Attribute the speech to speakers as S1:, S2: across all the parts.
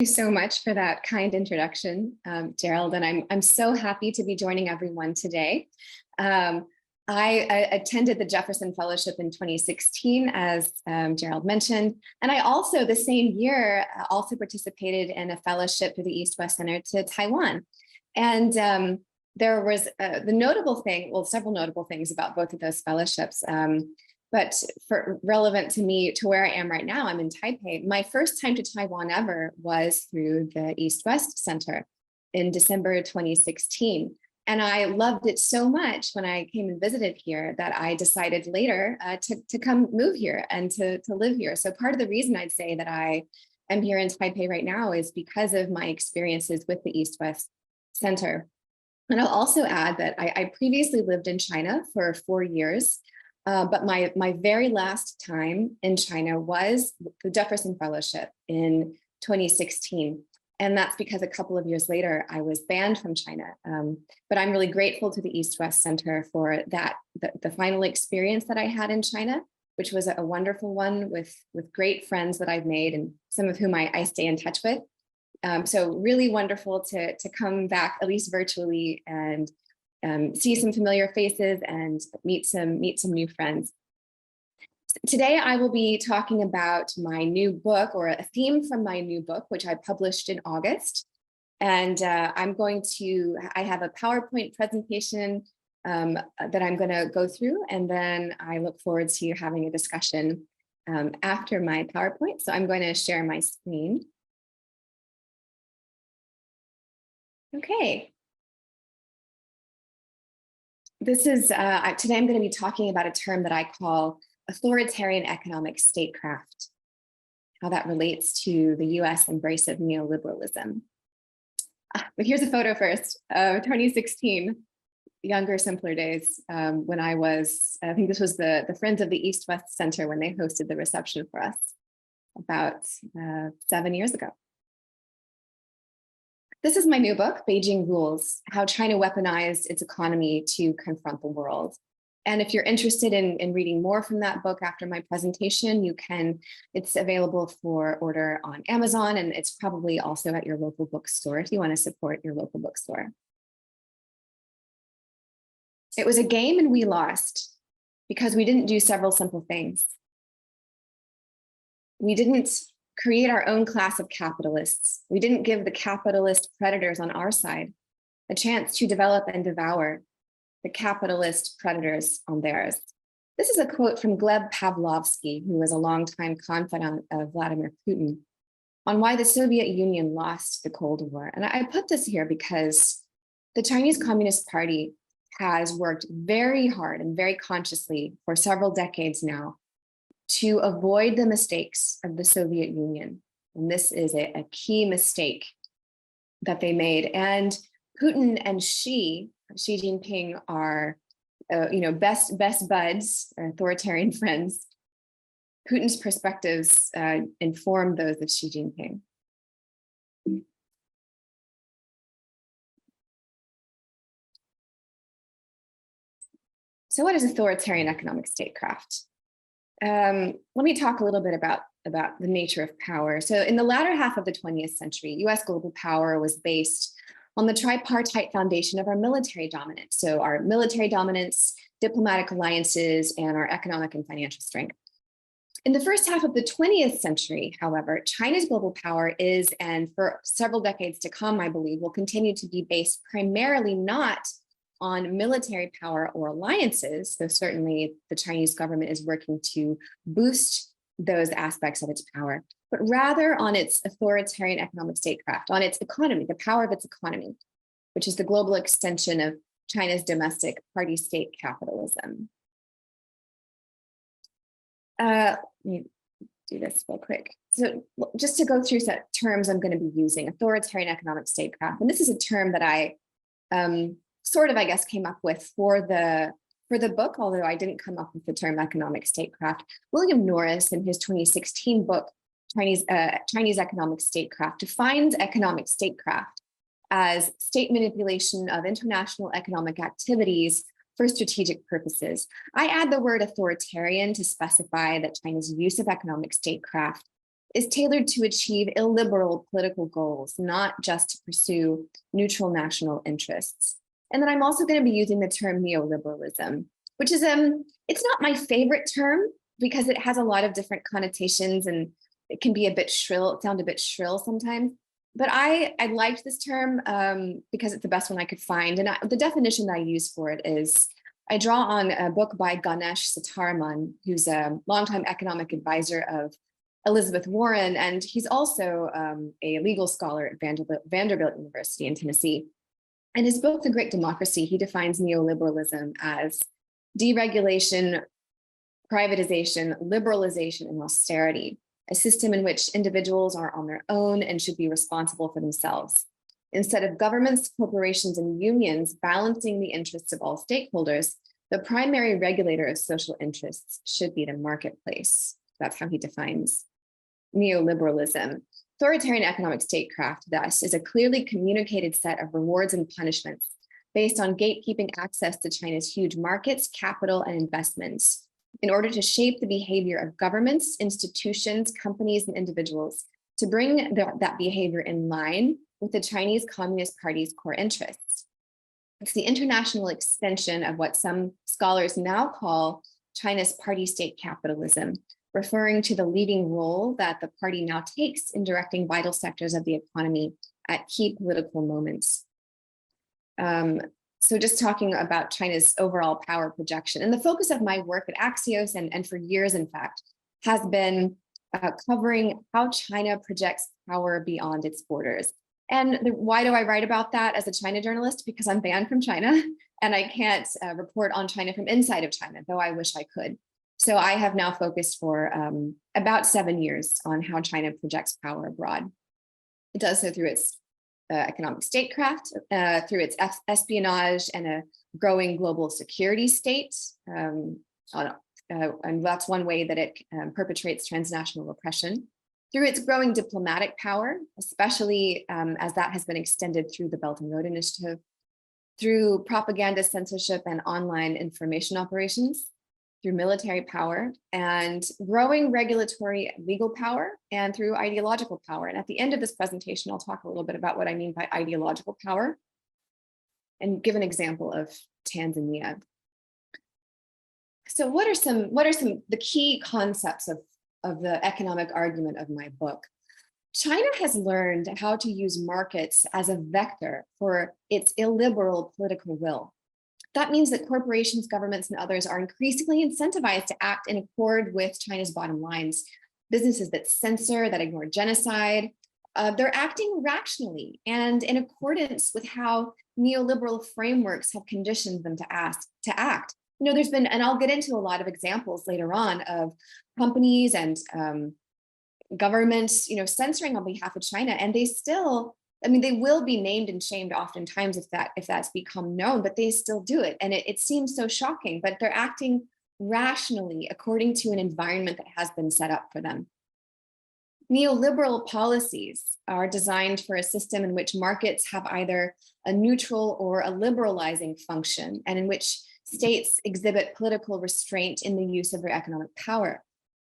S1: You so much for that kind introduction, Gerald, and I'm so happy to be joining everyone today. I attended the Jefferson Fellowship in 2016, as Gerald mentioned, and I also, the same year, also participated in a fellowship through the East-West Center to Taiwan. And there was the notable thing, well, several notable things about both of those fellowships. But for relevant to me, to where I am right now, I'm in Taipei. My first time to Taiwan ever was through the East-West Center in December 2016. And I loved it so much when I came and visited here that I decided later to come move here and to live here. So part of the reason I'd say that I am here in Taipei right now is because of my experiences with the East-West Center. And I'll also add that I previously lived in China for 4 years. But my very last time in China was the Jefferson Fellowship in 2016. And that's because a couple of years later, I was banned from China. But I'm really grateful to the East-West Center for that, the final experience that I had in China, which was a wonderful one with great friends that I've made and some of whom I stay in touch with. So really wonderful to come back, at least virtually, and see some familiar faces and meet some new friends. Today, I will be talking about my new book, or a theme from my new book, which I published in August. And I have a PowerPoint presentation that I'm going to go through, and then I look forward to having a discussion after my PowerPoint. So I'm going to share my screen. Okay. This is, today I'm going to be talking about a term that I call authoritarian economic statecraft, how that relates to the US embrace of neoliberalism. But here's a photo first of 2016, younger, simpler days, when I think this was the Friends of the East-West Center when they hosted the reception for us about 7 years ago. This is my new book, Beijing Rules, How China Weaponized Its Economy to Confront the World. And if you're interested in reading more from that book after my presentation, it's available for order on Amazon, and it's probably also at your local bookstore if you want to support your local bookstore. It was a game and we lost because we didn't do several simple things. We didn't create our own class of capitalists. We didn't give the capitalist predators on our side a chance to develop and devour the capitalist predators on theirs. This is a quote from Gleb Pavlovsky, who was a longtime confidant of Vladimir Putin, on why the Soviet Union lost the Cold War. And I put this here because the Chinese Communist Party has worked very hard and very consciously for several decades now to avoid the mistakes of the Soviet Union. And this is a key mistake that they made. And Putin and Xi Jinping are best buds, or authoritarian friends. Putin's perspectives inform those of Xi Jinping. So what is authoritarian economic statecraft? Let me talk a little bit about the nature of power. So in the latter half of the 20th century, US global power was based on the tripartite foundation of our military dominance. So our military dominance, diplomatic alliances, and our economic and financial strength. In the first half of the 20th century, however, China's global power is, and for several decades to come, I believe, will continue to be based primarily not on military power or alliances, though certainly the Chinese government is working to boost those aspects of its power, but rather on its authoritarian economic statecraft, on its economy, the power of its economy, which is the global extension of China's domestic party-state capitalism. Let me do this real quick. So just to go through some terms I'm going to be using, authoritarian economic statecraft, and this is a term that I sort of, I guess, came up with for the book, although I didn't come up with the term economic statecraft. William Norris, in his 2016 book, Chinese Economic Statecraft, defines economic statecraft as state manipulation of international economic activities for strategic purposes. I add the word authoritarian to specify that China's use of economic statecraft is tailored to achieve illiberal political goals, not just to pursue neutral national interests. And then I'm also going to be using the term neoliberalism, which is, it's not my favorite term because it has a lot of different connotations and it can be a bit shrill, sound a bit shrill sometimes. But I liked this term because it's the best one I could find. And the definition that I use for it is, I draw on a book by Ganesh Sitaraman, who's a longtime economic advisor of Elizabeth Warren, and he's also a legal scholar at Vanderbilt University in Tennessee. In his book, The Great Democracy, he defines neoliberalism as deregulation, privatization, liberalization, and austerity, a system in which individuals are on their own and should be responsible for themselves. Instead of governments, corporations, and unions balancing the interests of all stakeholders, the primary regulator of social interests should be the marketplace. That's how he defines neoliberalism. Authoritarian economic statecraft, thus, is a clearly communicated set of rewards and punishments based on gatekeeping access to China's huge markets, capital, and investments in order to shape the behavior of governments, institutions, companies, and individuals to bring that behavior in line with the Chinese Communist Party's core interests. It's the international extension of what some scholars now call China's party-state capitalism, referring to the leading role that the party now takes in directing vital sectors of the economy at key political moments. So just talking about China's overall power projection. And the focus of my work at Axios, and for years, in fact, has been covering how China projects power beyond its borders. And why do I write about that as a China journalist? Because I'm banned from China and I can't report on China from inside of China, though I wish I could. So I have now focused for about 7 years on how China projects power abroad. It does so through its economic statecraft, through its espionage and a growing global security state. And that's one way that it perpetrates transnational repression. Through its growing diplomatic power, especially as that has been extended through the Belt and Road Initiative, through propaganda, censorship, and online information operations, through military power, and growing regulatory legal power, and through ideological power. And at the end of this presentation, I'll talk a little bit about what I mean by ideological power and give an example of Tanzania. So what are the key concepts of the economic argument of my book? China has learned how to use markets as a vector for its illiberal political will. That means that corporations, governments, and others are increasingly incentivized to act in accord with China's bottom lines. Businesses that censor, that ignore genocide, they're acting rationally and in accordance with how neoliberal frameworks have conditioned them to act. You know, there's been, and I'll get into a lot of examples later on of companies and governments, censoring on behalf of China, and they still, they will be named and shamed oftentimes if that's become known, but they still do it. And it seems so shocking, but they're acting rationally according to an environment that has been set up for them. Neoliberal policies are designed for a system in which markets have either a neutral or a liberalizing function, and in which states exhibit political restraint in the use of their economic power.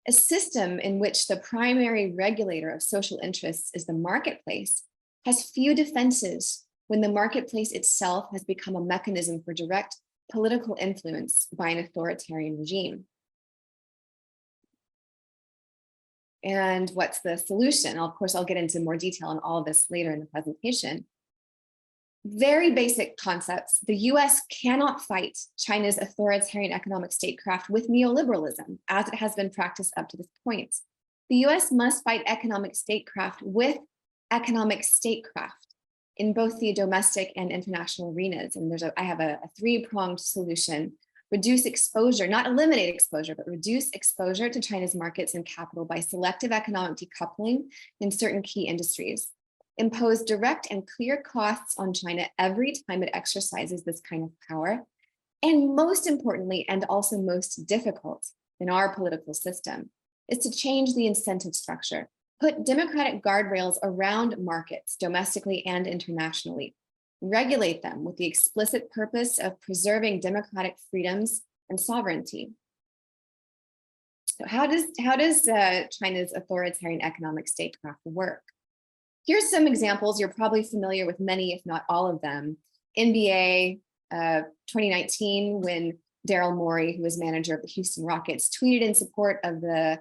S1: A system in which the primary regulator of social interests is the marketplace has few defenses when the marketplace itself has become a mechanism for direct political influence by an authoritarian regime. And what's the solution? Of course, I'll get into more detail on all of this later in the presentation. Very basic concepts. The US cannot fight China's authoritarian economic statecraft with neoliberalism, as it has been practiced up to this point. The US must fight economic statecraft with economic statecraft in both the domestic and international arenas. And I have a three-pronged solution. Reduce exposure, not eliminate exposure, but reduce exposure to China's markets and capital by selective economic decoupling in certain key industries. Impose direct and clear costs on China every time it exercises this kind of power. And most importantly, and also most difficult in our political system, is to change the incentive structure. Put democratic guardrails around markets, domestically and internationally. Regulate them with the explicit purpose of preserving democratic freedoms and sovereignty. So how does China's authoritarian economic statecraft work? Here's some examples. You're probably familiar with many, if not all of them. NBA 2019, when Daryl Morey, who was manager of the Houston Rockets, tweeted in support of the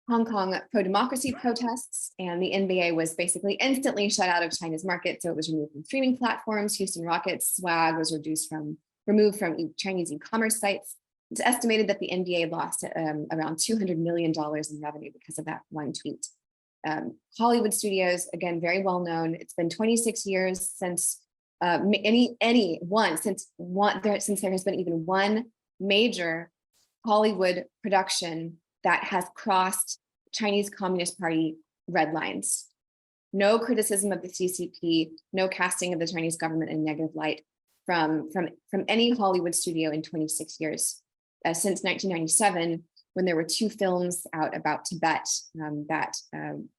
S1: Hong Kong pro-democracy protests, and the NBA was basically instantly shut out of China's market. So it was removed from streaming platforms. Houston Rockets swag was removed from Chinese e-commerce sites. It's estimated that the NBA lost around $200 million in revenue because of that one tweet. Hollywood studios, again, very well known. It's been 26 years since there has been even one major Hollywood production that has crossed Chinese Communist Party red lines. No criticism of the CCP, no casting of the Chinese government in negative light from any Hollywood studio in 26 years. Since 1997, when there were 2 films out about Tibet that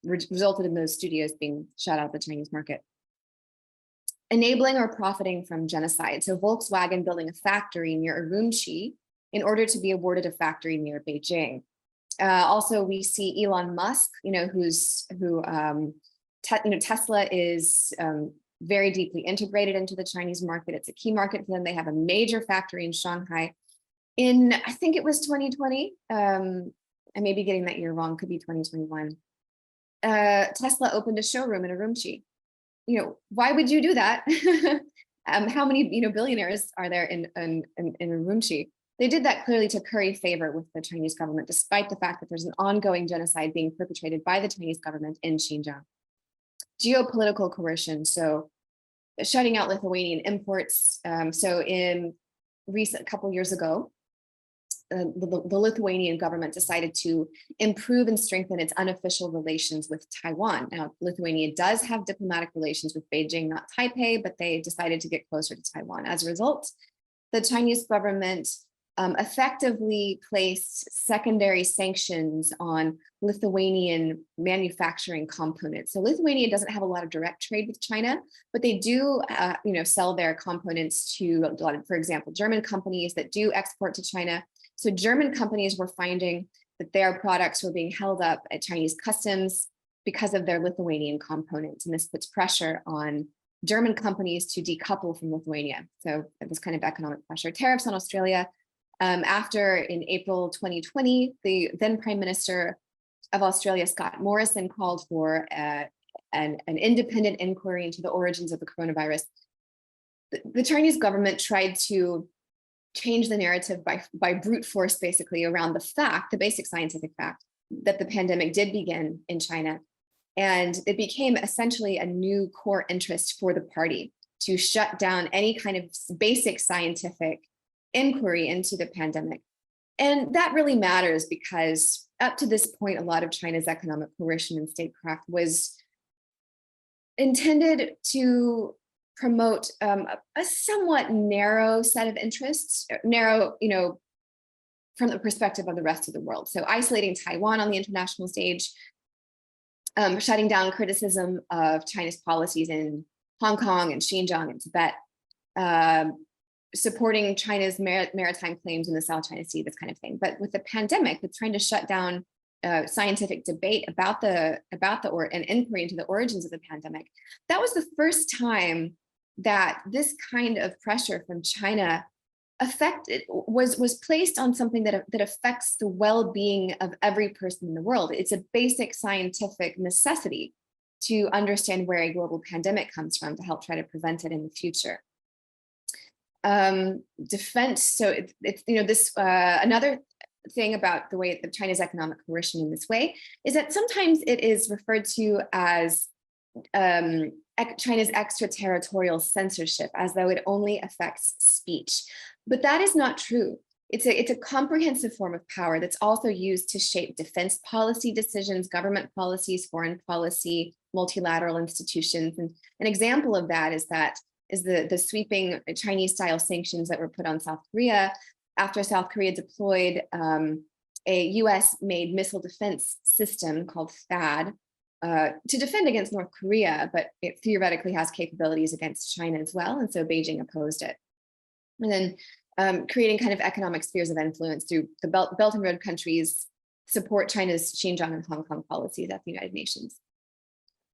S1: resulted in those studios being shut out of the Chinese market. Enabling or profiting from genocide. So Volkswagen building a factory near Urumqi in order to be awarded a factory near Beijing. Also, we see Elon Musk, Tesla is very deeply integrated into the Chinese market. It's a key market for them. They have a major factory in Shanghai. In, I think it was 2020, I may be getting that year wrong, could be 2021. Tesla opened a showroom in Urumqi. Why would you do that? How many billionaires are there in Urumqi? They did that clearly to curry favor with the Chinese government, despite the fact that there's an ongoing genocide being perpetrated by the Chinese government in Xinjiang. Geopolitical coercion, so shutting out Lithuanian imports. So in a couple years ago, the Lithuanian government decided to improve and strengthen its unofficial relations with Taiwan. Now, Lithuania does have diplomatic relations with Beijing, not Taipei, but they decided to get closer to Taiwan. As a result, the Chinese government effectively placed secondary sanctions on Lithuanian manufacturing components. So Lithuania doesn't have a lot of direct trade with China, but they do, sell their components to a lot of, for example, German companies that do export to China. So German companies were finding that their products were being held up at Chinese customs because of their Lithuanian components, and this puts pressure on German companies to decouple from Lithuania. So this kind of economic pressure. Tariffs on Australia. After, in April 2020, the then Prime Minister of Australia, Scott Morrison, called for an independent inquiry into the origins of the coronavirus. The Chinese government tried to change the narrative by brute force, basically, around the basic scientific fact that the pandemic did begin in China. And it became essentially a new core interest for the party to shut down any kind of basic scientific inquiry into the pandemic. And that really matters because up to this point, a lot of China's economic coercion and statecraft was intended to promote a somewhat narrow set of interests, narrow, from the perspective of the rest of the world. So isolating Taiwan on the international stage, shutting down criticism of China's policies in Hong Kong and Xinjiang and Tibet, supporting China's maritime claims in the South China Sea, this kind of thing. But with the pandemic, with trying to shut down scientific debate about an inquiry into the origins of the pandemic, that was the first time that this kind of pressure from China was placed on something that affects the well-being of every person in the world. It's a basic scientific necessity to understand where a global pandemic comes from to help try to prevent it in the future. Defense. So it's this another thing about the way that China's economic coercion in this way is that sometimes it is referred to as China's extraterritorial censorship, as though it only affects speech. But that is not true. It's a comprehensive form of power that's also used to shape defense policy decisions, government policies, foreign policy, multilateral institutions. And an example of that is the sweeping Chinese-style sanctions that were put on South Korea after South Korea deployed a US-made missile defense system called THAAD to defend against North Korea, but it theoretically has capabilities against China as well. And so Beijing opposed it. And then creating kind of economic spheres of influence through the Belt and Road countries, support China's Xinjiang and Hong Kong policies at the United Nations.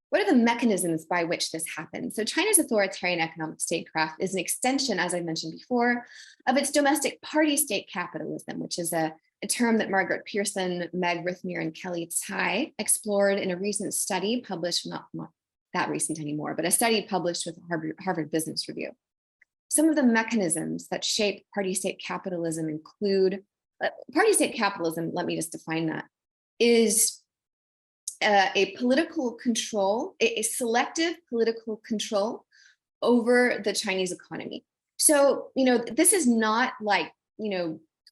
S1: What are the mechanisms by which this happens? So China's authoritarian economic statecraft is an extension, as I mentioned before, of its domestic party state capitalism, which is a term that Margaret Pearson, Meg Rithmir, and Kelly Tsai explored in a recent study published, not that recent anymore, but a study published with Harvard Business Review. Some of the mechanisms that shape party state capitalism include, party state capitalism, let me just define that, is a political control, a selective political control over the Chinese economy. So, this is not like,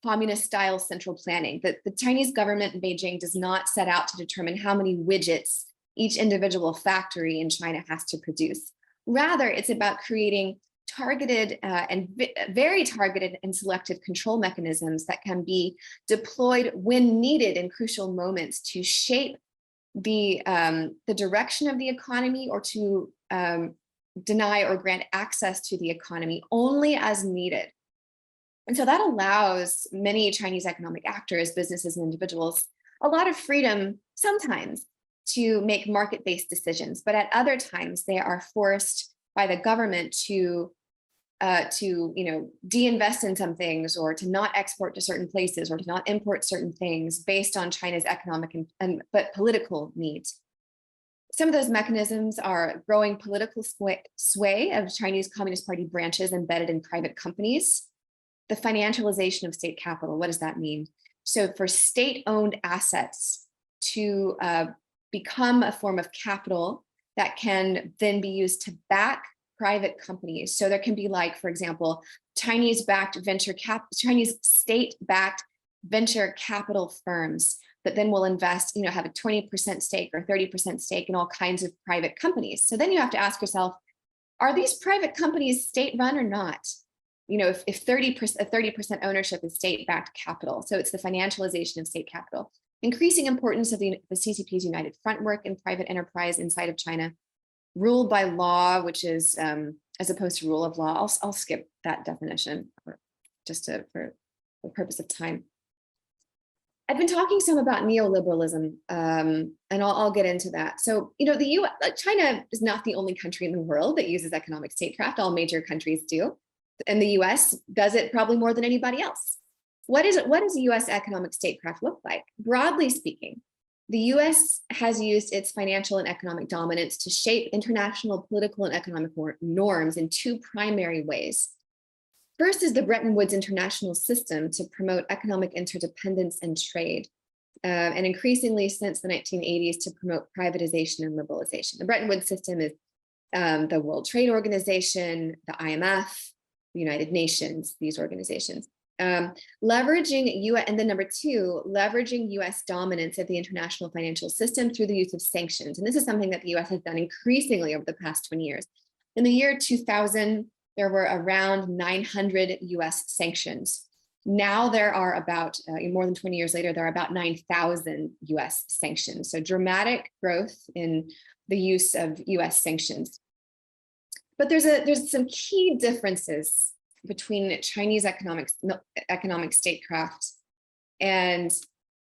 S1: communist style central planning. That the Chinese government in Beijing does not set out to determine how many widgets each individual factory in China has to produce. Rather, it's about creating targeted and very targeted and selective control mechanisms that can be deployed when needed in crucial moments to shape the direction of the economy or to deny or grant access to the economy only as needed. And so that allows many Chinese economic actors, businesses, and individuals a lot of freedom sometimes to make market-based decisions, but at other times they are forced by the government to de-invest in some things, or to not export to certain places, or to not import certain things based on China's economic but political needs. Some of those mechanisms are growing political sway of Chinese Communist Party branches embedded in private companies, the financialization of state capital. What does that mean? So for state-owned assets to become a form of capital that can then be used to back private companies. So there can be, like, for example, Chinese state-backed venture capital firms that then will invest, have a 20% stake or 30% stake in all kinds of private companies. So then you have to ask yourself, are these private companies state-run or not? If 30% ownership is state-backed capital. So it's the financialization of state capital. Increasing importance of the CCP's United Front work in private enterprise inside of China. Rule by law, which is as opposed to rule of law. I'll skip that definition for the purpose of time. I've been talking some about neoliberalism, and I'll get into that. So, China is not the only country in the world that uses economic statecraft. All major countries do, and the U.S. does it probably more than anybody else. What does a U.S. economic statecraft look like? Broadly speaking, the U.S. has used its financial and economic dominance to shape international political and economic norms in two primary ways. First is the Bretton Woods international system to promote economic interdependence and trade, and increasingly since the 1980s to promote privatization and liberalization. The Bretton Woods system is the World Trade Organization, the IMF, the United Nations, these organizations. Leveraging and then number two, leveraging US dominance of the international financial system through the use of sanctions. And this is something that the US has done increasingly over the past 20 years. In the year 2000, there were around 900 US sanctions. Now there are about, more than 20 years later, there are about 9,000 US sanctions. So dramatic growth in the use of US sanctions. But there's some key differences between Chinese economic statecraft and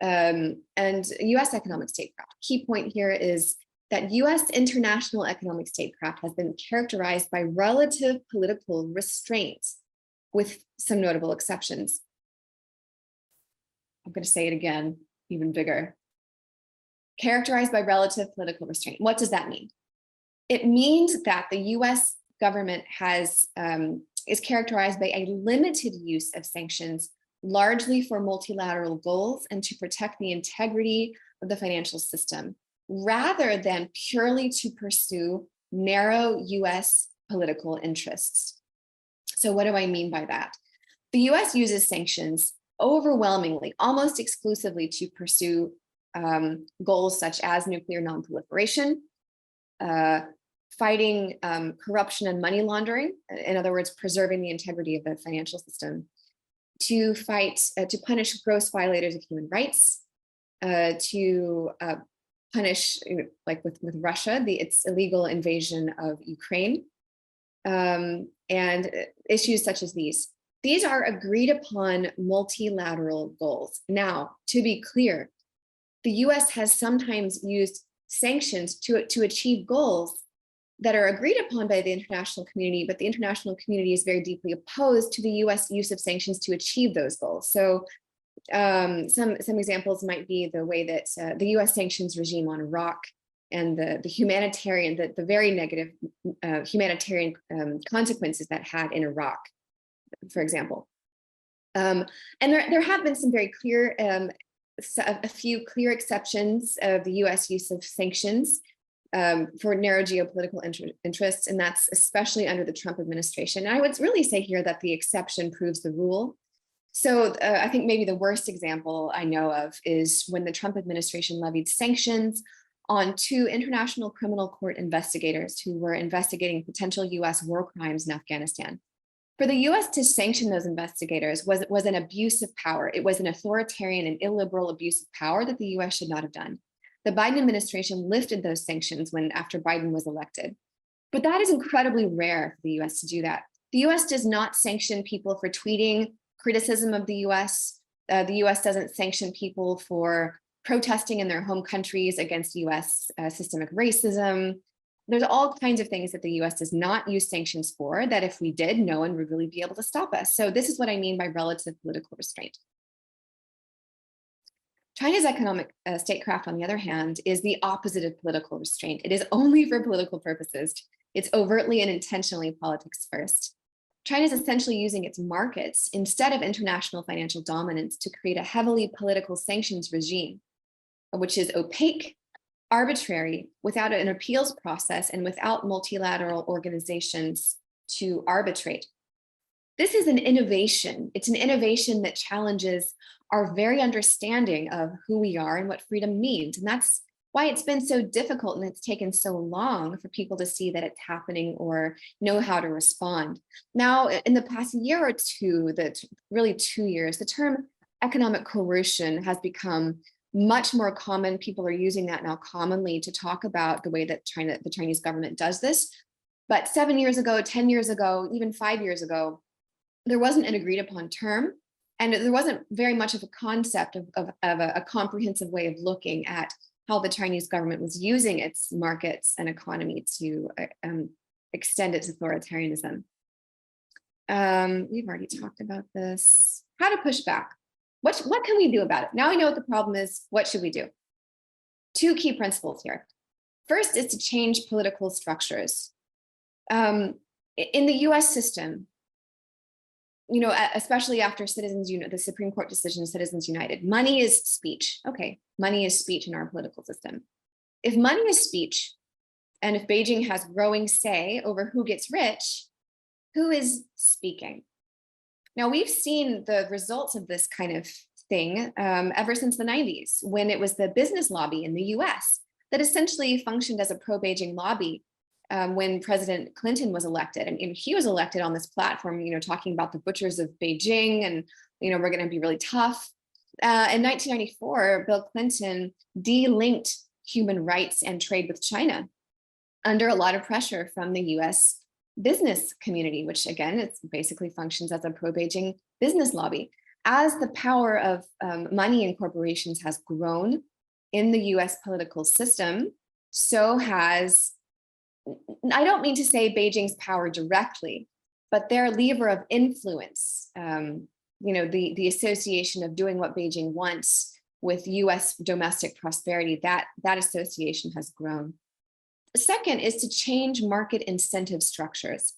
S1: US economic statecraft. Key point here is that US international economic statecraft has been characterized by relative political restraints, with some notable exceptions. I'm going to say it again, even bigger. Characterized by relative political restraint. What does that mean? It means that the US government is characterized by a limited use of sanctions, largely for multilateral goals and to protect the integrity of the financial system, rather than purely to pursue narrow US political interests. So what do I mean by that? The US uses sanctions overwhelmingly, almost exclusively, to pursue goals such as nuclear nonproliferation, fighting corruption and money laundering, in other words, preserving the integrity of the financial system, to punish gross violators of human rights, to punish, like with Russia, its illegal invasion of Ukraine, and issues such as these. These are agreed upon multilateral goals. Now, to be clear, the US has sometimes used sanctions to achieve goals that are agreed upon by the international community, but the international community is very deeply opposed to the US use of sanctions to achieve those goals. So some examples might be the way that the US sanctions regime on Iraq and the humanitarian, the very negative humanitarian consequences that had in Iraq, for example. And there have been some very clear, a few clear exceptions of the US use of sanctions for narrow geopolitical interests, and that's especially under the Trump administration. And I would really say here that the exception proves the rule. So I think maybe the worst example I know of is when the Trump administration levied sanctions on 2 International Criminal Court investigators who were investigating potential US war crimes in Afghanistan. For the US to sanction those investigators was an abuse of power. It was an authoritarian and illiberal abuse of power that the US should not have done. The Biden administration lifted those sanctions after Biden was elected. But that is incredibly rare for the US to do that. The US does not sanction people for tweeting criticism of the US. The US doesn't sanction people for protesting in their home countries against US systemic racism. There's all kinds of things that the US does not use sanctions for that if we did, no one would really be able to stop us. So this is what I mean by relative political restraint. China's economic statecraft, on the other hand, is the opposite of political restraint. It is only for political purposes. It's overtly and intentionally politics first. China is essentially using its markets instead of international financial dominance to create a heavily political sanctions regime, which is opaque, arbitrary, without an appeals process, and without multilateral organizations to arbitrate. This is an innovation. It's an innovation that challenges our very understanding of who we are and what freedom means. And that's why it's been so difficult and it's taken so long for people to see that it's happening or know how to respond. Now, in the past year or two, really 2 years, the term economic coercion has become much more common. People are using that now commonly to talk about the way that the Chinese government does this. But 7 years ago, 10 years ago, even 5 years ago, there wasn't an agreed upon term. And there wasn't very much of a concept of a comprehensive way of looking at how the Chinese government was using its markets and economy to extend its authoritarianism. We've already talked about this. How to push back. What can we do about it? Now we know what the problem is. What should we do? 2 key principles here. First is to change political structures. In the US system, especially after the Supreme Court decision, Citizens United, money is speech. Okay, money is speech in our political system. If money is speech, and if Beijing has growing say over who gets rich, who is speaking? Now, we've seen the results of this kind of thing ever since the 90s, when it was the business lobby in the US that essentially functioned as a pro-Beijing lobby. When President Clinton was elected, and he was elected on this platform, talking about the butchers of Beijing, and we're going to be really tough. In 1994, Bill Clinton de-linked human rights and trade with China under a lot of pressure from the U.S. business community, which again, it basically functions as a pro-Beijing business lobby. As the power of money and corporations has grown in the U.S. political system, so has, I don't mean to say Beijing's power directly, but their lever of influence, the association of doing what Beijing wants with US domestic prosperity, that association has grown. The second is to change market incentive structures.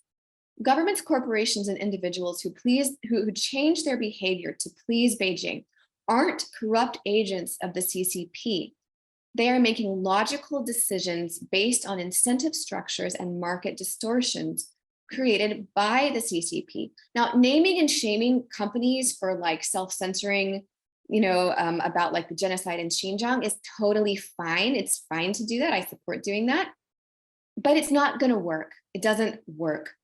S1: Governments, corporations, and individuals who change their behavior to please Beijing aren't corrupt agents of the CCP. They are making logical decisions based on incentive structures and market distortions created by the CCP. Now, naming and shaming companies for self-censoring, about the genocide in Xinjiang is totally fine. It's fine to do that. I support doing that, but it's not going to work. It doesn't work.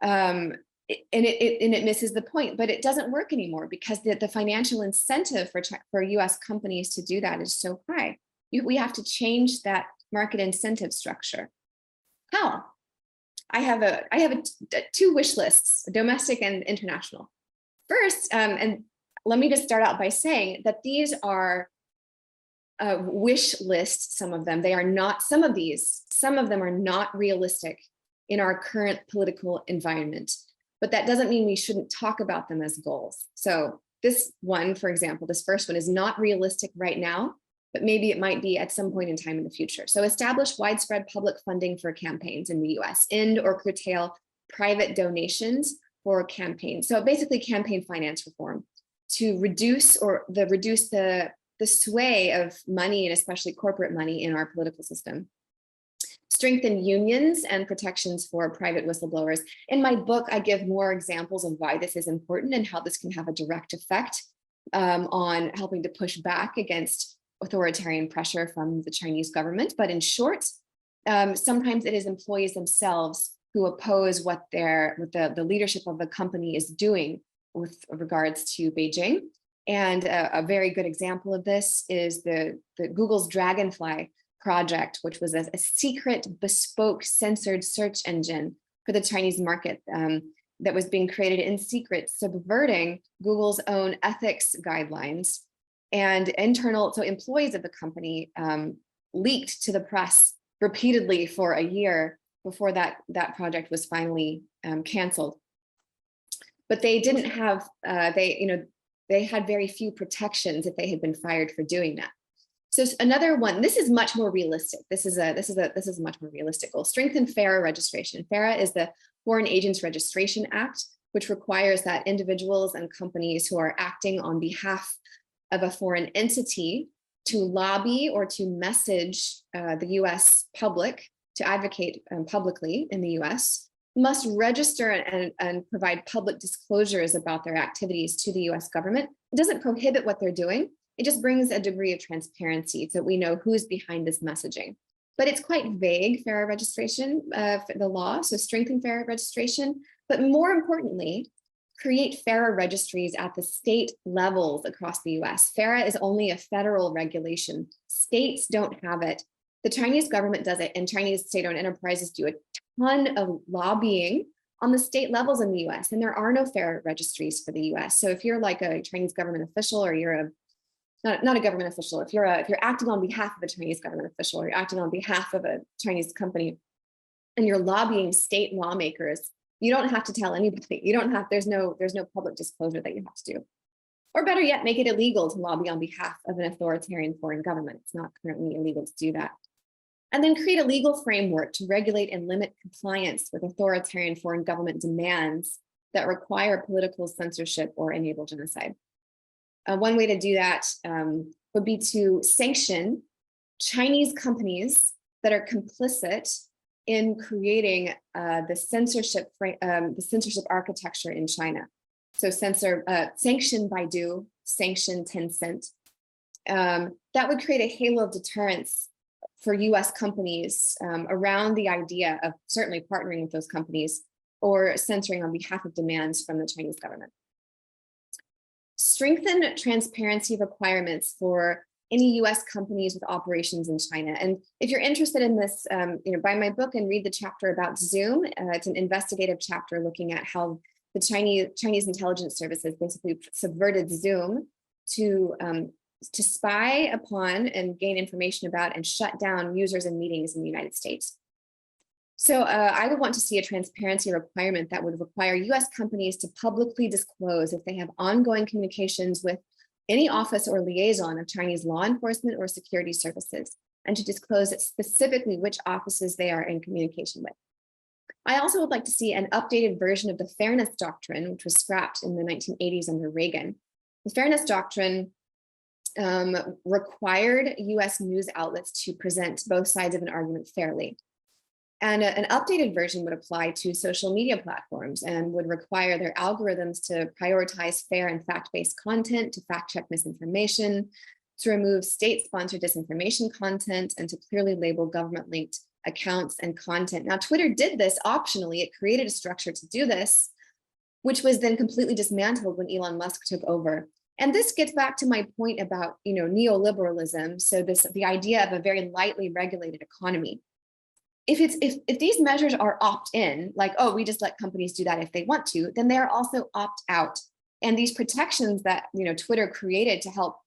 S1: And it misses the point, but it doesn't work anymore because the financial incentive for US companies to do that is so high. We have to change that market incentive structure. How? I have 2 wish lists, domestic and international. First, and let me just start out by saying that these are wish list some of them. They are not, some of them are not realistic in our current political environment, but that doesn't mean we shouldn't talk about them as goals. So this one, for example, this first one is not realistic right now, but maybe it might be at some point in time in the future. So establish widespread public funding for campaigns in the US, end or curtail private donations for campaigns. So basically campaign finance reform to reduce the sway of money, and especially corporate money, in our political system. Strengthen unions and protections for private whistleblowers. In my book, I give more examples of why this is important and how this can have a direct effect on helping to push back against authoritarian pressure from the Chinese government. But in short, sometimes it is employees themselves who oppose what the leadership of the company is doing with regards to Beijing. And a very good example of this is the Google's Dragonfly project, which was a secret, bespoke, censored search engine for the Chinese market that was being created in secret, subverting Google's own ethics guidelines. And so employees of the company leaked to the press repeatedly for a year before that project was finally canceled. But they didn't have, they had very few protections if they had been fired for doing that. So another one, this is much more realistic. This is a much more realistic goal. Strengthen FARA registration. FARA is the Foreign Agents Registration Act, which requires that individuals and companies who are acting on behalf of a foreign entity to lobby or to message the US public, to advocate publicly in the US, must register and provide public disclosures about their activities to the US government. It doesn't prohibit what they're doing. It just brings a degree of transparency so that we know who's behind this messaging. But it's quite vague, FARA registration, for the law, so strengthen FARA registration. But more importantly, create FARA registries at the state levels across the US. FARA is only a federal regulation. States don't have it. The Chinese government does it, and Chinese state-owned enterprises do a ton of lobbying on the state levels in the US, and there are no FARA registries for the US. So if you're like a Chinese government official, or you're not a government official, if you're acting on behalf of a Chinese government official, or you're acting on behalf of a Chinese company, and you're lobbying state lawmakers, you don't have to tell anybody. There's no public disclosure that you have to do. Or better yet, make it illegal to lobby on behalf of an authoritarian foreign government. It's not currently illegal to do that. And then create a legal framework to regulate and limit compliance with authoritarian foreign government demands that require political censorship or enable genocide. One way to do that would be to sanction Chinese companies that are complicit in creating the censorship architecture in China. So sanction Baidu, sanction Tencent. That would create a halo of deterrence for US companies around the idea of certainly partnering with those companies or censoring on behalf of demands from the Chinese government. Strengthen transparency requirements for any US companies with operations in China. And if you're interested in this, buy my book and read the chapter about Zoom. It's an investigative chapter looking at how the Chinese intelligence services basically subverted Zoom to spy upon and gain information about and shut down users and meetings in the United States. So I would want to see a transparency requirement that would require US companies to publicly disclose if they have ongoing communications with any office or liaison of Chinese law enforcement or security services, and to disclose specifically which offices they are in communication with. I also would like to see an updated version of the Fairness Doctrine, which was scrapped in the 1980s under Reagan. The Fairness Doctrine required US news outlets to present both sides of an argument fairly. And an updated version would apply to social media platforms and would require their algorithms to prioritize fair and fact-based content, to fact-check misinformation, to remove state-sponsored disinformation content, and to clearly label government-linked accounts and content. Now, Twitter did this optionally. It created a structure to do this, which was then completely dismantled when Elon Musk took over. And this gets back to my point about, neoliberalism. So the idea of a very lightly regulated economy. If these measures are opt-in, like, oh, we just let companies do that if they want to, then they are also opt-out. And these protections that Twitter created to help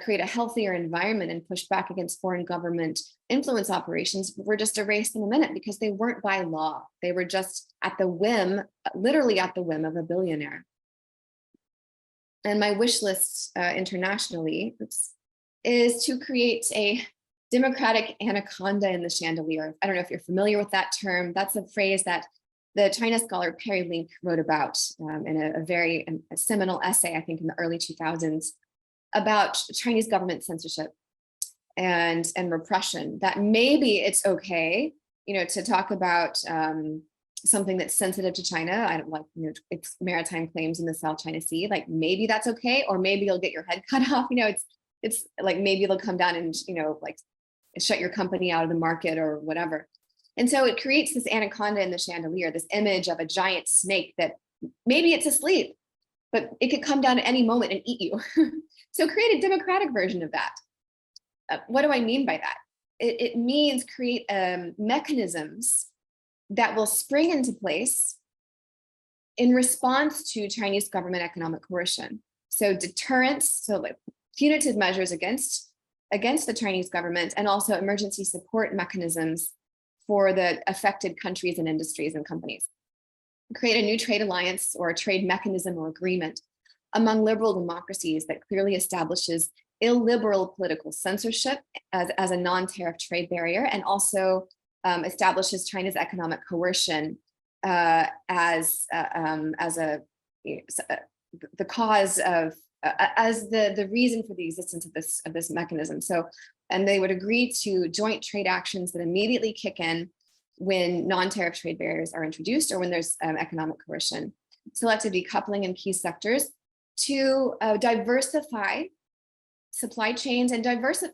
S1: create a healthier environment and push back against foreign government influence operations were just erased in a minute because they weren't by law. They were just at the whim, literally at the whim of a billionaire. And my wish list internationally is to create a democratic anaconda in the chandelier. I don't know if you're familiar with that term. That's a phrase that the China scholar Perry Link wrote about in a very seminal essay, I think in the early 2000s, about Chinese government censorship and repression, that maybe it's okay, to talk about something that's sensitive to China. I don't like, it's maritime claims in the South China Sea. Like maybe that's okay, or maybe you'll get your head cut off. It's like maybe they'll come down and like shut your company out of the market or whatever. And so it creates this anaconda in the chandelier, this image of a giant snake that maybe it's asleep, but it could come down at any moment and eat you. So create a democratic version of that. What do I mean by that? It means create mechanisms that will spring into place in response to Chinese government economic coercion. So deterrence, so like punitive measures against the Chinese government, and also emergency support mechanisms for the affected countries and industries and companies. Create a new trade alliance or a trade mechanism or agreement among liberal democracies that clearly establishes illiberal political censorship as a non-tariff trade barrier, and also establishes China's economic coercion as the cause of as the reason for the existence of this mechanism. So, and they would agree to joint trade actions that immediately kick in when non-tariff trade barriers are introduced or when there's economic coercion. Selective decoupling in key sectors to diversify supply chains and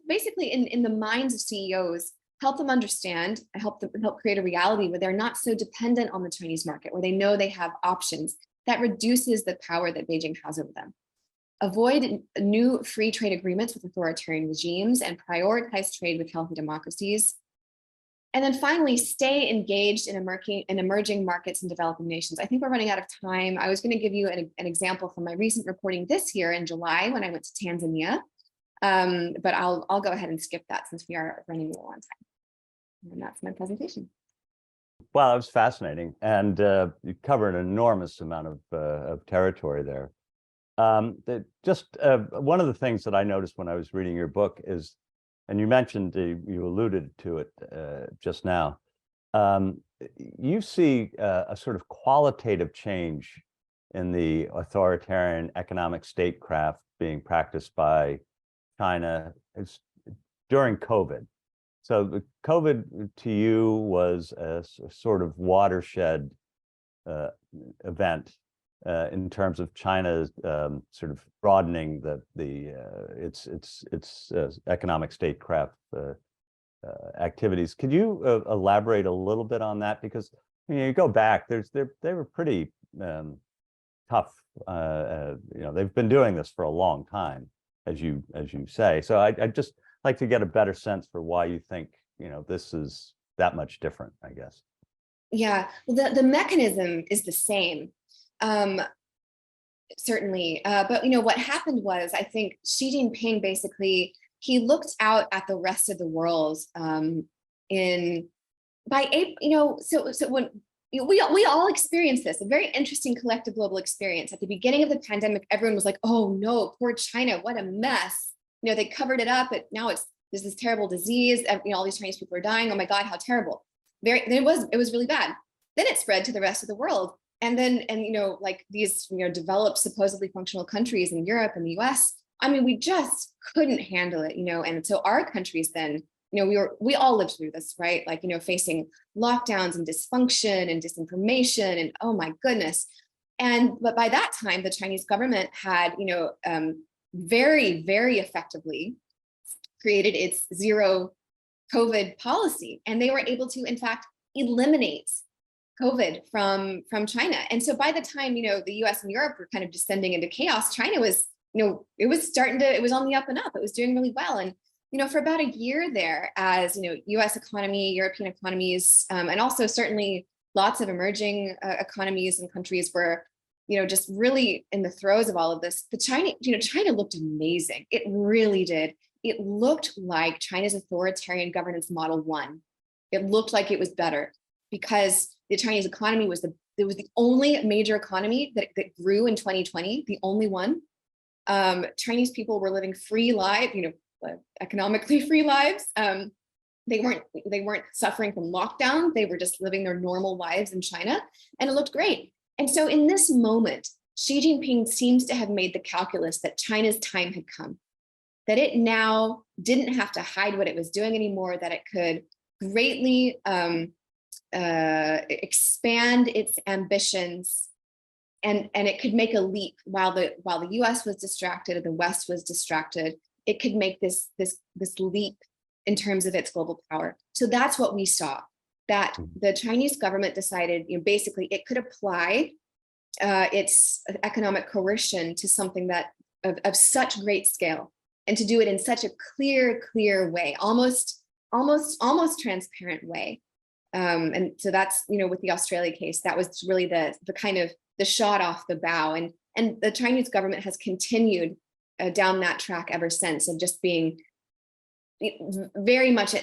S1: basically in the minds of CEOs, help them understand, help create a reality where they're not so dependent on the Chinese market, where they know they have options. That reduces the power that Beijing has over them. Avoid new free trade agreements with authoritarian regimes and prioritize trade with healthy democracies. And then finally, stay engaged in emerging markets and developing nations. I think we're running out of time. I was going to give you an example from my recent reporting this year in July when I went to Tanzania, but I'll go ahead and skip that since we are running low on time. And that's my presentation.
S2: Well, it was fascinating, and you covered an enormous amount of territory there. One of the things that I noticed when I was reading your book is, and you mentioned, you alluded to it just now, you see a sort of qualitative change in the authoritarian economic statecraft being practiced by China during COVID. So the COVID to you was a sort of watershed event in terms of China's sort of broadening its economic statecraft activities. Could you elaborate a little bit on that? Because you go back, they were pretty tough. They've been doing this for a long time, as you say. So I'd just like to get a better sense for why you think this is that much different, I guess.
S1: Yeah, well, the mechanism is the same. Certainly, but what happened was, I think Xi Jinping basically, he looked out at the rest of the world so when we all experienced this, a very interesting collective global experience. At the beginning of the pandemic, everyone was like, oh no, poor China, what a mess. They covered it up, now there's this terrible disease, all these Chinese people are dying, oh my God, how terrible. It was really bad. Then it spread to the rest of the world. And like these, developed supposedly functional countries in Europe and the US, I mean, we just couldn't handle it, and so our countries then, we all lived through this, right? Like, facing lockdowns and dysfunction and disinformation and oh my goodness. But by that time, the Chinese government had, very, very effectively created its zero COVID policy. And they were able to, in fact, eliminate COVID from China. And so by the time, the US and Europe were kind of descending into chaos, China was, it was on the up and up. It was doing really well. And, for about a year there, as, US economy, European economies, and also certainly lots of emerging economies and countries were just really in the throes of all of this, China looked amazing. It really did. It looked like China's authoritarian governance model won. It looked like it was better because the Chinese economy was the only major economy that grew in 2020, the only one. Chinese people were living free lives, economically free lives. They weren't suffering from lockdown. They were just living their normal lives in China, and it looked great. And so in this moment, Xi Jinping seems to have made the calculus that China's time had come, that it now didn't have to hide what it was doing anymore, that it could greatly expand its ambitions, and it could make a leap while the US was distracted and the West was distracted. It could make this leap in terms of its global power. So that's what we saw, that the Chinese government decided, basically it could apply its economic coercion to something that of such great scale, and to do it in such a clear way, almost transparent way. And so that's, with the Australia case, that was really the kind of the shot off the bow, and the Chinese government has continued down that track ever since, of just being very much,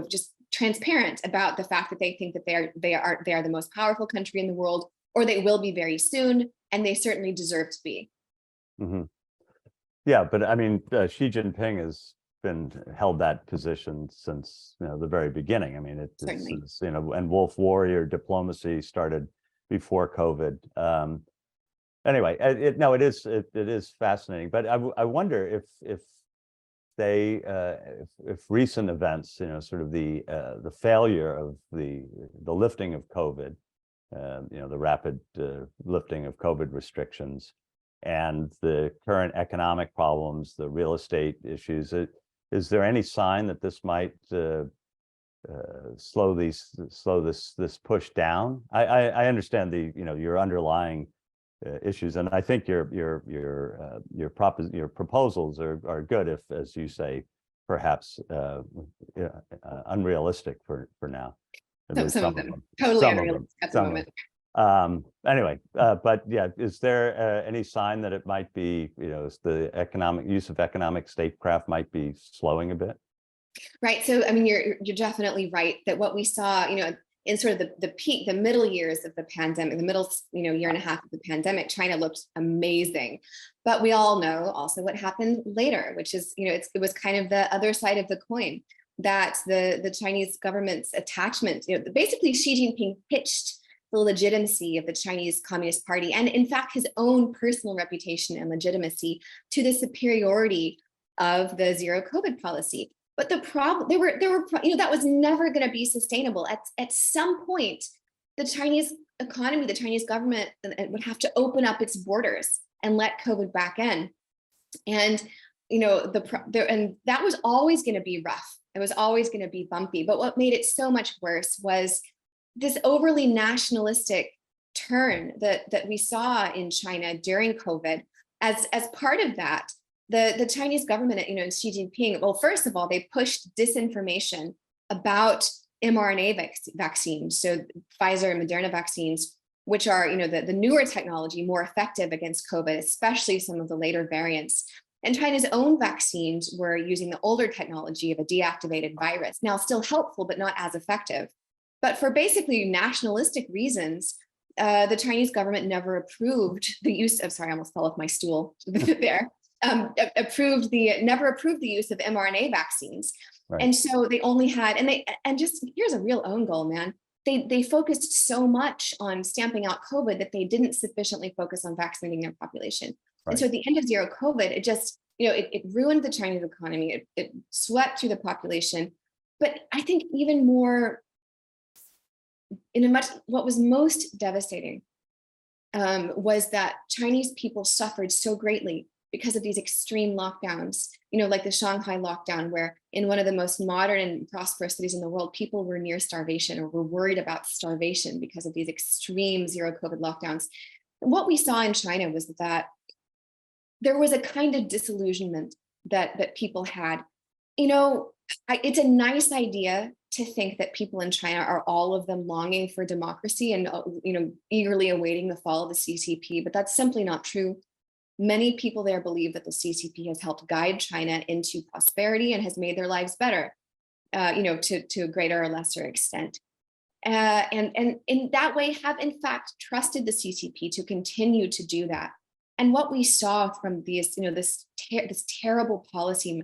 S1: just transparent about the fact that they think that they are the most powerful country in the world, or they will be very soon, and they certainly deserve to be.
S2: Mm-hmm. Yeah, but I mean, Xi Jinping has been held that position since the very beginning. I mean, it's and wolf warrior diplomacy started before COVID. Anyway, it is fascinating, but I wonder if recent events, sort of the failure of the lifting of COVID, the rapid lifting of COVID restrictions, and the current economic problems, the real estate issues, is there any sign that this might slow this push down? I understand your underlying issues, and I think your proposals are good, if, as you say, perhaps unrealistic for now.
S1: Some of them totally unrealistic at the moment.
S2: Anyway, but yeah, is there any sign that it might be, the economic use of economic statecraft might be slowing a bit?
S1: Right. So, I mean, you're definitely right that what we saw, in sort of the peak, the middle years of the pandemic, the middle, year and a half of the pandemic, China looked amazing. But we all know also what happened later, which is, it was kind of the other side of the coin, that the Chinese government's attachment, basically Xi Jinping pitched the legitimacy of the Chinese Communist Party, and in fact his own personal reputation and legitimacy, to the superiority of the zero COVID policy. But the problem, that was never going to be sustainable. At some point, the Chinese economy, the Chinese government would have to open up its borders and let COVID back in. And and that was always going to be rough. It was always going to be bumpy. But what made it so much worse was this overly nationalistic turn that we saw in China during COVID. As part of that, the Chinese government, Xi Jinping, well, first of all, they pushed disinformation about mRNA vaccines, so Pfizer and Moderna vaccines, which are, the newer technology, more effective against COVID, especially some of the later variants. And China's own vaccines were using the older technology of a deactivated virus, now still helpful, but not as effective. But for basically nationalistic reasons, the Chinese government never approved the use of, sorry, I almost fell off my stool there, never approved the use of mRNA vaccines. Right. And so they only had, and just here's a real own goal, man. They focused so much on stamping out COVID that they didn't sufficiently focus on vaccinating their population. Right. And so at the end of zero COVID, it just, it ruined the Chinese economy. It swept through the population. But I think even more, what was most devastating was that Chinese people suffered so greatly because of these extreme lockdowns, like the Shanghai lockdown, where in one of the most modern and prosperous cities in the world, people were near starvation or were worried about starvation because of these extreme zero COVID lockdowns. And what we saw in China was that there was a kind of disillusionment that people had. It's a nice idea to think that people in China are all of them longing for democracy and eagerly awaiting the fall of the CCP, but that's simply not true. Many people there believe that the CCP has helped guide China into prosperity and has made their lives better, to a greater or lesser extent. And in that way have in fact trusted the CCP to continue to do that. And what we saw from these, this terrible policy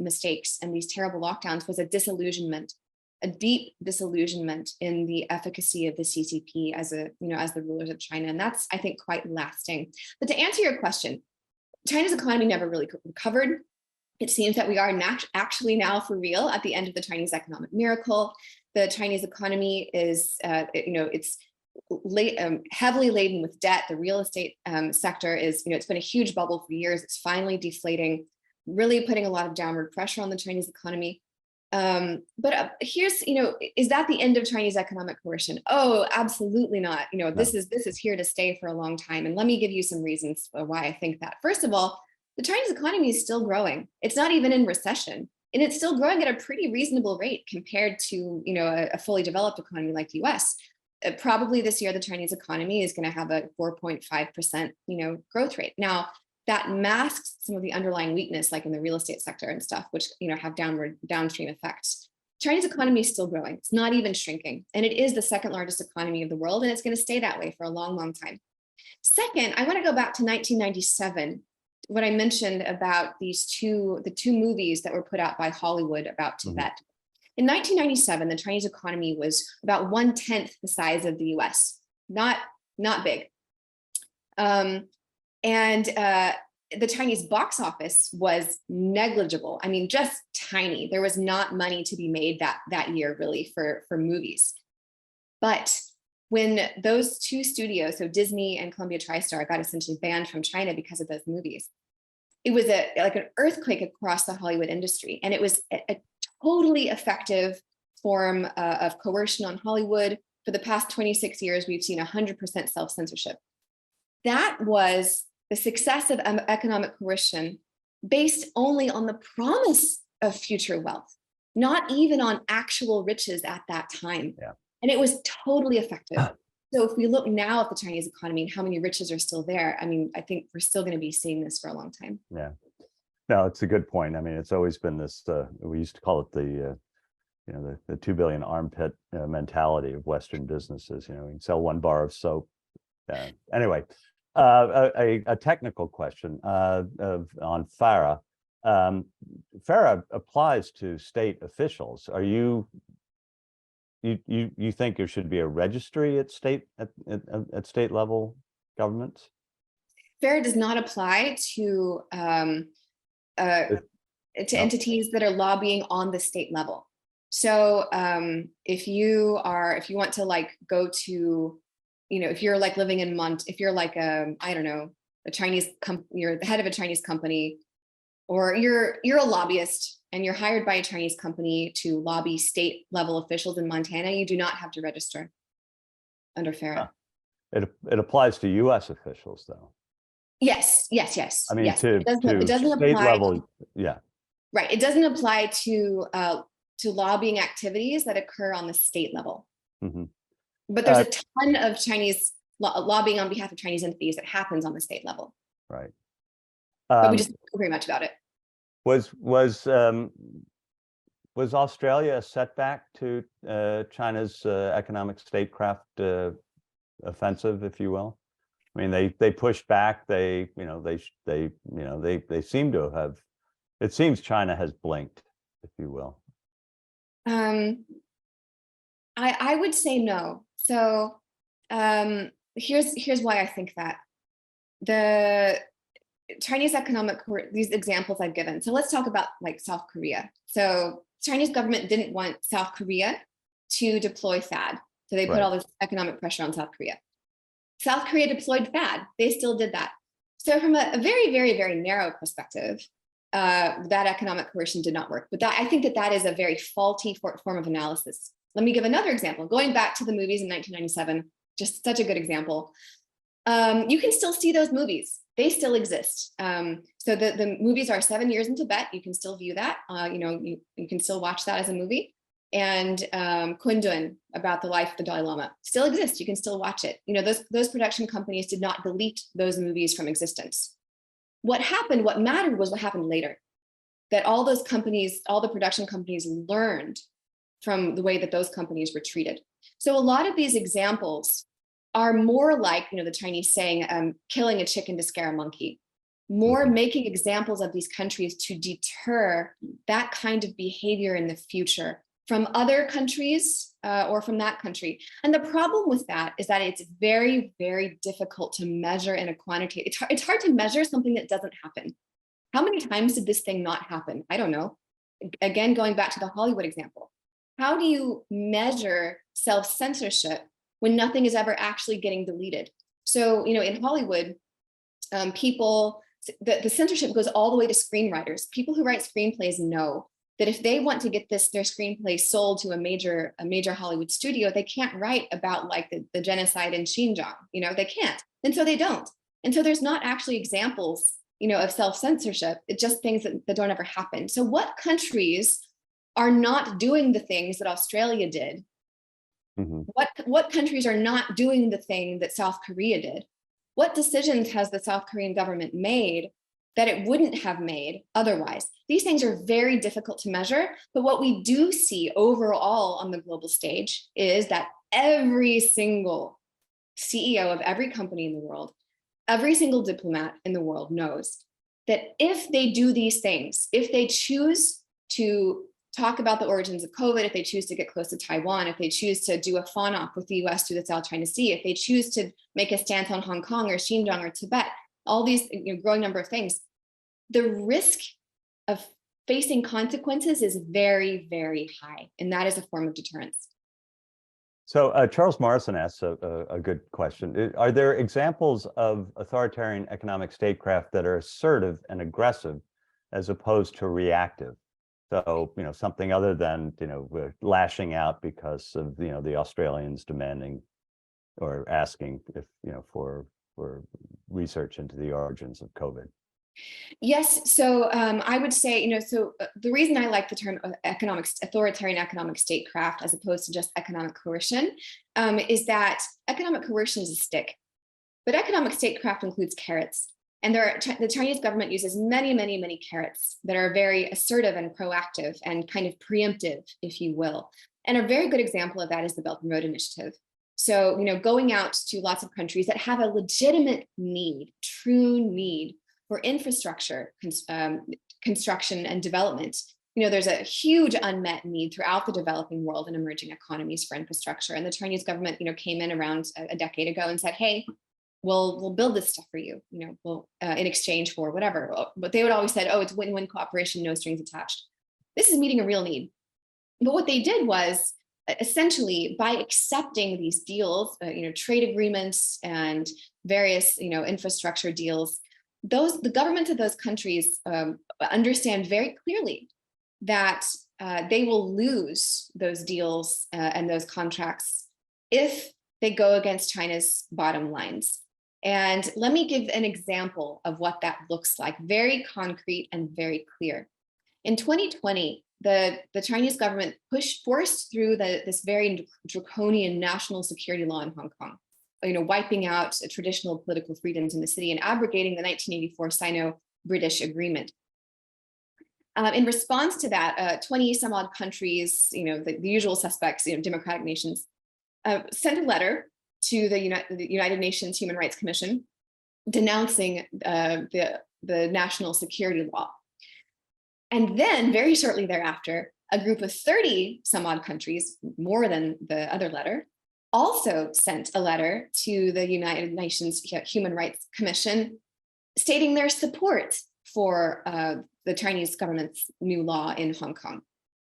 S1: mistakes and these terrible lockdowns was a disillusionment, a deep disillusionment in the efficacy of the CCP as the rulers of China. And that's, I think, quite lasting. But to answer your question, China's economy never really recovered. It seems that we are actually now for real at the end of the Chinese economic miracle. The Chinese economy is, it's heavily laden with debt. The real estate sector is, it's been a huge bubble for years. It's finally deflating, really putting a lot of downward pressure on the Chinese economy. But here's, is that the end of Chinese economic coercion? Oh, absolutely not. This is here to stay for a long time. And let me give you some reasons why I think that. First of all, the Chinese economy is still growing. It's not even in recession. And it's still growing at a pretty reasonable rate compared to, a fully developed economy like the US. Probably this year, the Chinese economy is going to have a 4.5%, growth rate. Now, that masks some of the underlying weakness, like in the real estate sector and stuff, which, have downstream effects. Chinese economy is still growing. It's not even shrinking. And it is the second largest economy of the world. And it's going to stay that way for a long, long time. Second, I want to go back to 1997. What I mentioned about the two movies that were put out by Hollywood about Tibet. In 1997, the Chinese economy was about 1/10 the size of the US, not big. And the Chinese box office was negligible. I mean, just tiny. There was not money to be made that year really for movies. But when those two studios, so Disney and Columbia TriStar, got essentially banned from China because of those movies, it was like an earthquake across the Hollywood industry. And it was a totally effective form of coercion on Hollywood. For the past 26 years, we've seen 100% self-censorship. That was the success of economic coercion based only on the promise of future wealth, not even on actual riches at that time. Yeah. And it was totally effective. So if we look now at the Chinese economy and how many riches are still there, I mean, I think we're still going to be seeing this for a long time.
S2: Yeah, no, it's a good point. I mean, it's always been this, we used to call it the 2 billion armpit mentality of Western businesses. You can sell 1 bar of soap. Anyway, a technical question on FARA. FARA applies to state officials. Are you think there should be a registry at state level governments?
S1: FARA does not apply to entities that are lobbying on the state level. So if you want to like go to, if you're like living in if you're like a Chinese you're the head of a Chinese company, or you're a lobbyist and you're hired by a Chinese company to lobby state level officials in Montana, you do not have to register under FARA.
S2: It applies to US officials though.
S1: Yes.
S2: I mean,
S1: yes.
S2: it doesn't
S1: apply
S2: state level, yeah.
S1: Right, it doesn't apply to lobbying activities that occur on the state level. Mm-hmm. But there's a ton of Chinese lobbying on behalf of Chinese entities that happens on the state level.
S2: Right.
S1: But we just don't know very much about it.
S2: Was Australia a setback to China's economic statecraft offensive, if you will? I mean, they pushed back. They seem to have. It seems China has blinked, if you will.
S1: I would say no. So here's why I think that. The Chinese economic, these examples I've given. So let's talk about like South Korea. So Chinese government didn't want South Korea to deploy THAAD. So they put all this economic pressure on South Korea. South Korea deployed THAAD. They still did that. So from a very, very, very narrow perspective, that economic coercion did not work. But I think that is a very faulty form of analysis. Let me give another example. Going back to the movies in 1997, just such a good example. You can still see those movies. They still exist. So the movies are 7 Years in Tibet. You can still view that. You can still watch that as a movie. and Kundun about the life of the Dalai Lama still exists. You can still watch it. You know, those production companies did not delete those movies from existence. What happened, what mattered was what happened later. That all those companies, all the production companies learned from the way that those companies were treated. So a lot of these examples are more like, you know, the Chinese saying, killing a chicken to scare a monkey, more making examples of these countries to deter that kind of behavior in the future from other countries or from that country. And the problem with that is that it's very, very difficult to measure in a quantitative. It's hard to measure something that doesn't happen. How many times did this thing not happen? I don't know. Again, going back to the Hollywood example, how do you measure self-censorship when nothing is ever actually getting deleted? So, you know, in Hollywood, the censorship goes all the way to screenwriters. People who write screenplays know that if they want to get their screenplay sold to a major Hollywood studio, they can't write about like the genocide in Xinjiang, you know, they can't. And so they don't. And so there's not actually examples, you know, of self-censorship. It's just things that don't ever happen. So what countries are not doing the things that Australia did? What countries are not doing the thing that South Korea did? What decisions has the South Korean government made that it wouldn't have made otherwise? These things are very difficult to measure, but what we do see overall on the global stage is that every single CEO of every company in the world, every single diplomat in the world knows that if they do these things, if they choose to talk about the origins of COVID, if they choose to get close to Taiwan, if they choose to do a fawn-off with the US through the South China Sea, if they choose to make a stance on Hong Kong or Xinjiang or Tibet, all these, you know, growing number of things, the risk of facing consequences is very, very high. And that is a form of deterrence.
S2: So Charles Morrison asks a good question. Are there examples of authoritarian economic statecraft that are assertive and aggressive as opposed to reactive? So, you know, something other than, you know, we're lashing out because of, you know, the Australians demanding or asking if, you know, for research into the origins of COVID.
S1: Yes, so I would say, you know, so the reason I like the term authoritarian economic statecraft as opposed to just economic coercion is that economic coercion is a stick, but economic statecraft includes carrots. And the Chinese government uses many, many, many carrots that are very assertive and proactive and kind of preemptive, if you will. And a very good example of that is the Belt and Road Initiative. So, you know, going out to lots of countries that have a legitimate need, true need for infrastructure construction and development. You know, there's a huge unmet need throughout the developing world and emerging economies for infrastructure. And the Chinese government, you know, came in around a decade ago and said, hey, we'll build this stuff for you, you know, we'll in exchange for whatever. But they would always said, oh, it's win-win cooperation, no strings attached. This is meeting a real need. But what they did was essentially by accepting these deals, you know, trade agreements and various, you know, infrastructure deals, the governments of those countries understand very clearly that they will lose those deals and those contracts if they go against China's bottom lines. And let me give an example of what that looks like, very concrete and very clear. In 2020, the Chinese government forced through this very draconian national security law in Hong Kong, you know, wiping out traditional political freedoms in the city and abrogating the 1984 Sino-British agreement. In response to that, 20 some odd countries, you know, the usual suspects, you know, democratic nations, sent a letter to the United Nations Human Rights Commission denouncing the national security law. And then very shortly thereafter, a group of 30 some odd countries, more than the other letter, also sent a letter to the United Nations Human Rights Commission stating their support for the Chinese government's new law in Hong Kong.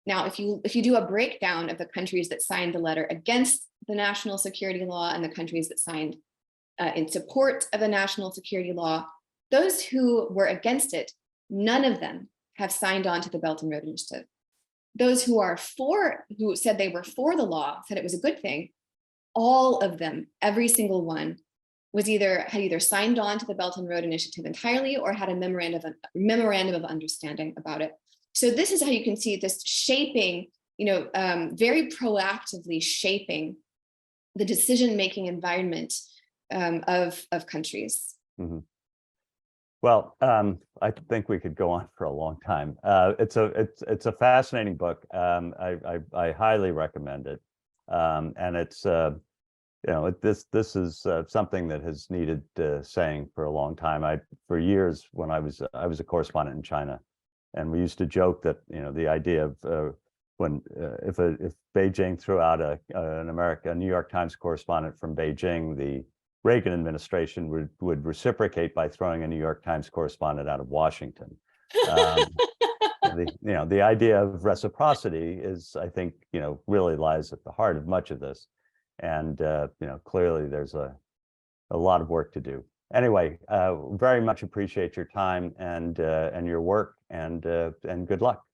S1: Now, if you do a breakdown of the countries that signed the letter against the national security law and the countries that signed in support of the national security law, those who were against it, none of them have signed on to the Belt and Road Initiative. Those who said they were for the law, said it was a good thing, all of them, every single one, had either signed on to the Belt and Road Initiative entirely or had a memorandum of understanding about it. So this is how you can see this shaping very proactively shaping the decision-making environment of countries.
S2: Mm-hmm. Well, I think we could go on for a long time. It's a fascinating book. I highly recommend it, and it's this is something that has needed saying for a long time. For years when I was a correspondent in China, and we used to joke that the idea of when if Beijing threw out a New York Times correspondent from Beijing, the Reagan administration would reciprocate by throwing a New York Times correspondent out of Washington. The idea of reciprocity is, I think, really lies at the heart of much of this, and clearly there's a lot of work to do. Anyway, very much appreciate your time and your work, and good luck.